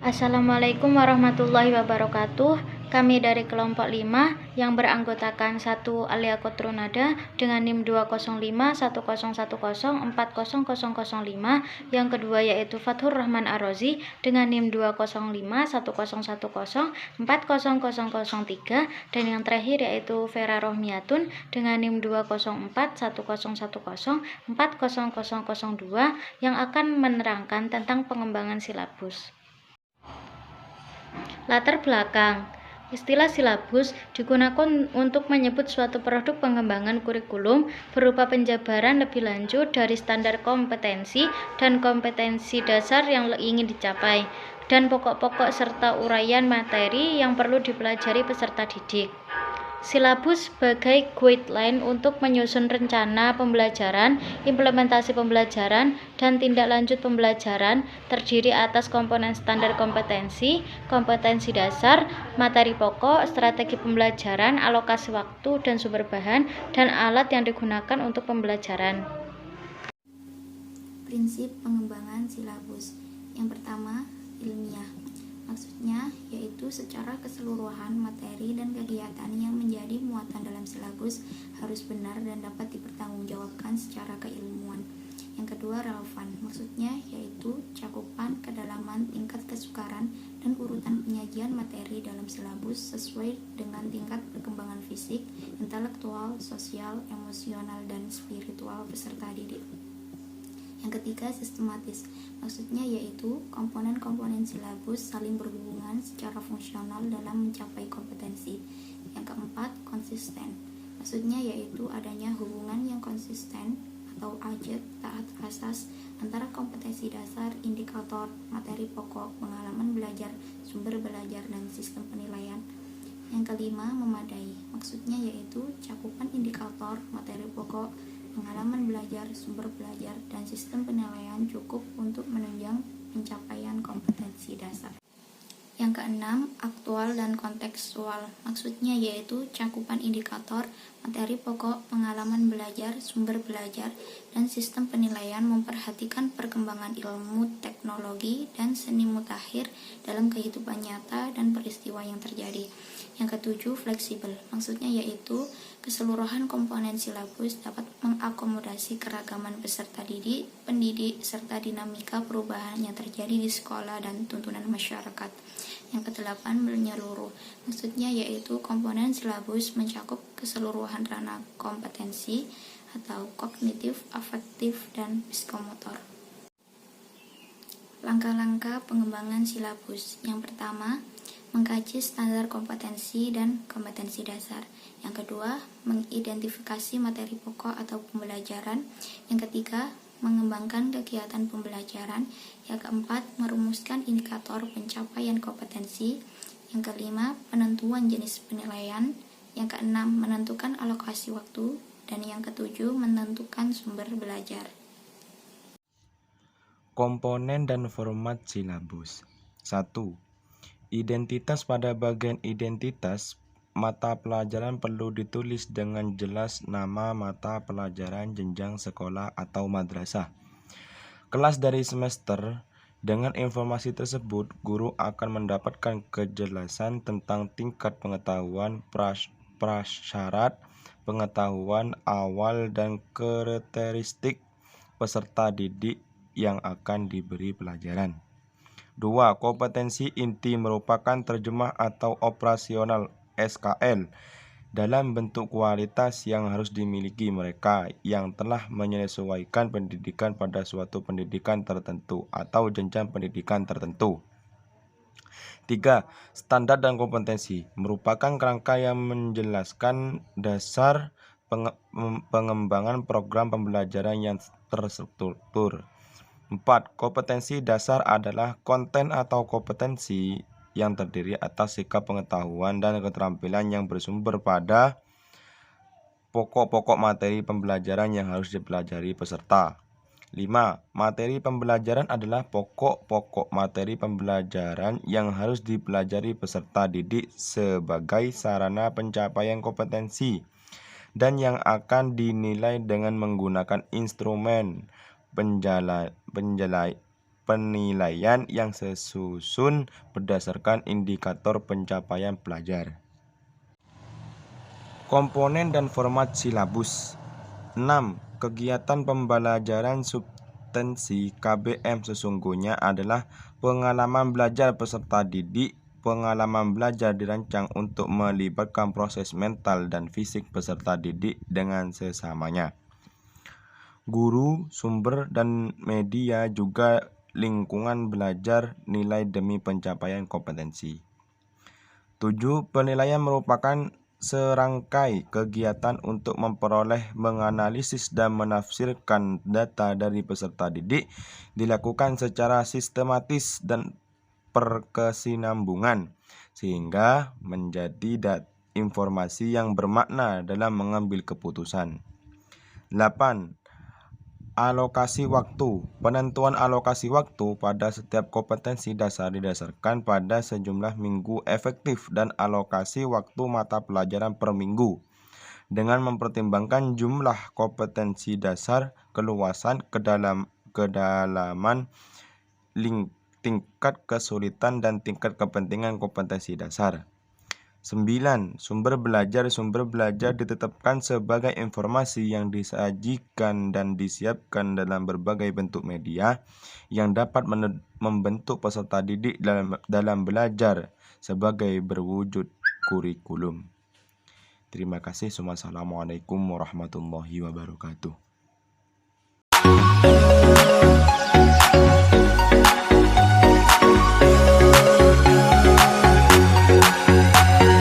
Assalamualaikum warahmatullahi wabarakatuh. Kami dari kelompok 5 yang beranggotakan 1 Alia Kotrunada dengan NIM 20510104005, yang kedua yaitu Fathur Rahman Ar-Razi dengan NIM 20510104003, dan yang terakhir yaitu Vera Rohmiatun dengan NIM 20410104002 yang akan menerangkan tentang pengembangan silabus. Latar belakang. Istilah silabus digunakan untuk menyebut suatu produk pengembangan kurikulum berupa penjabaran lebih lanjut dari standar kompetensi dan kompetensi dasar yang ingin dicapai, dan pokok-pokok serta uraian materi yang perlu dipelajari peserta didik. Silabus sebagai guideline untuk menyusun rencana pembelajaran, implementasi pembelajaran, dan tindak lanjut pembelajaran, terdiri atas komponen standar kompetensi, kompetensi dasar, materi pokok, strategi pembelajaran, alokasi waktu dan sumber bahan, dan alat yang digunakan untuk pembelajaran. Prinsip pengembangan silabus. Yang pertama, ilmiah. Maksudnya yaitu secara keseluruhan materi dan kegiatan yang menjadi muatan dalam silabus harus benar dan dapat dipertanggungjawabkan secara keilmuan. Yang kedua, relevan. Maksudnya yaitu cakupan, kedalaman, tingkat kesukaran, dan urutan penyajian materi dalam silabus sesuai dengan tingkat perkembangan fisik, intelektual, sosial, emosional, dan spiritual peserta didik. Yang ketiga, sistematis. Maksudnya yaitu komponen-komponen silabus saling berhubungan secara fungsional dalam mencapai kompetensi. Yang keempat, konsisten. Maksudnya yaitu adanya hubungan yang konsisten atau ajak taat asas antara kompetensi dasar, indikator, materi pokok, pengalaman belajar, sumber belajar, dan sistem penilaian. Yang kelima, memadai. Maksudnya yaitu cakupan indikator, materi pokok, pengalaman belajar, sumber belajar, dan sistem penilaian cukup untuk menunjang pencapaian kompetensi dasar. Yang keenam, aktual dan kontekstual. Maksudnya yaitu cakupan indikator, materi pokok, pengalaman belajar, sumber belajar, dan sistem penilaian memperhatikan perkembangan ilmu, teknologi, dan seni mutakhir dalam kehidupan nyata dan peristiwa yang terjadi. Yang ketujuh, fleksibel. Maksudnya yaitu keseluruhan komponen silabus dapat mengakomodasi keragaman peserta didik, pendidik, serta dinamika perubahan yang terjadi di sekolah dan tuntunan masyarakat. Yang kedelapan, menyeluruh. Maksudnya yaitu komponen silabus mencakup keseluruhan ranah kompetensi atau kognitif, afektif, dan psikomotor. Langkah-langkah pengembangan silabus. Yang pertama, mengkaji standar kompetensi dan kompetensi dasar. Yang kedua, mengidentifikasi materi pokok atau pembelajaran. Yang ketiga, mengembangkan kegiatan pembelajaran. Yang keempat, merumuskan indikator pencapaian kompetensi. Yang kelima, penentuan jenis penilaian. Yang keenam, menentukan alokasi waktu. Dan yang ketujuh, menentukan sumber belajar. Komponen dan format silabus. 1. Identitas. Pada bagian identitas, mata pelajaran perlu ditulis dengan jelas nama mata pelajaran, jenjang sekolah atau madrasah, kelas dari semester. Dengan informasi tersebut, guru akan mendapatkan kejelasan tentang tingkat pengetahuan, prasyarat pengetahuan awal, dan karakteristik peserta didik yang akan diberi pelajaran. 2. Kompetensi inti merupakan terjemah atau operasional SKL dalam bentuk kualitas yang harus dimiliki mereka yang telah menyesuaikan pendidikan pada suatu pendidikan tertentu atau jenjang pendidikan tertentu. 3. Standar dan kompetensi merupakan kerangka yang menjelaskan dasar pengembangan program pembelajaran yang terstruktur. 4. Kompetensi dasar adalah konten atau kompetensi yang terdiri atas sikap pengetahuan dan keterampilan yang bersumber pada pokok-pokok materi pembelajaran yang harus dipelajari peserta. 5. Materi pembelajaran adalah pokok-pokok materi pembelajaran yang harus dipelajari peserta didik sebagai sarana pencapaian kompetensi dan yang akan dinilai dengan menggunakan instrumen penilaian yang sesusun berdasarkan indikator pencapaian pelajar. Komponen dan format silabus. 6. Kegiatan pembelajaran substansi KBM sesungguhnya adalah pengalaman belajar peserta didik. Pengalaman belajar dirancang untuk melibatkan proses mental dan fisik peserta didik dengan sesamanya. Guru, sumber, dan media juga lingkungan belajar nilai demi pencapaian kompetensi. 7. Penilaian merupakan serangkai kegiatan untuk memperoleh, menganalisis, dan menafsirkan data dari peserta didik, dilakukan secara sistematis dan berkesinambungan, sehingga menjadi informasi yang bermakna dalam mengambil keputusan. 8. Alokasi waktu. Penentuan alokasi waktu pada setiap kompetensi dasar didasarkan pada sejumlah minggu efektif dan alokasi waktu mata pelajaran per minggu dengan mempertimbangkan jumlah kompetensi dasar, keluasan, kedalaman, tingkat kesulitan, dan tingkat kepentingan kompetensi dasar. 9. Sumber belajar. Sumber belajar ditetapkan sebagai informasi yang disajikan dan disiapkan dalam berbagai bentuk media yang dapat membentuk peserta didik dalam belajar sebagai berwujud kurikulum. Terima kasih. Wassalamualaikum warahmatullahi wabarakatuh.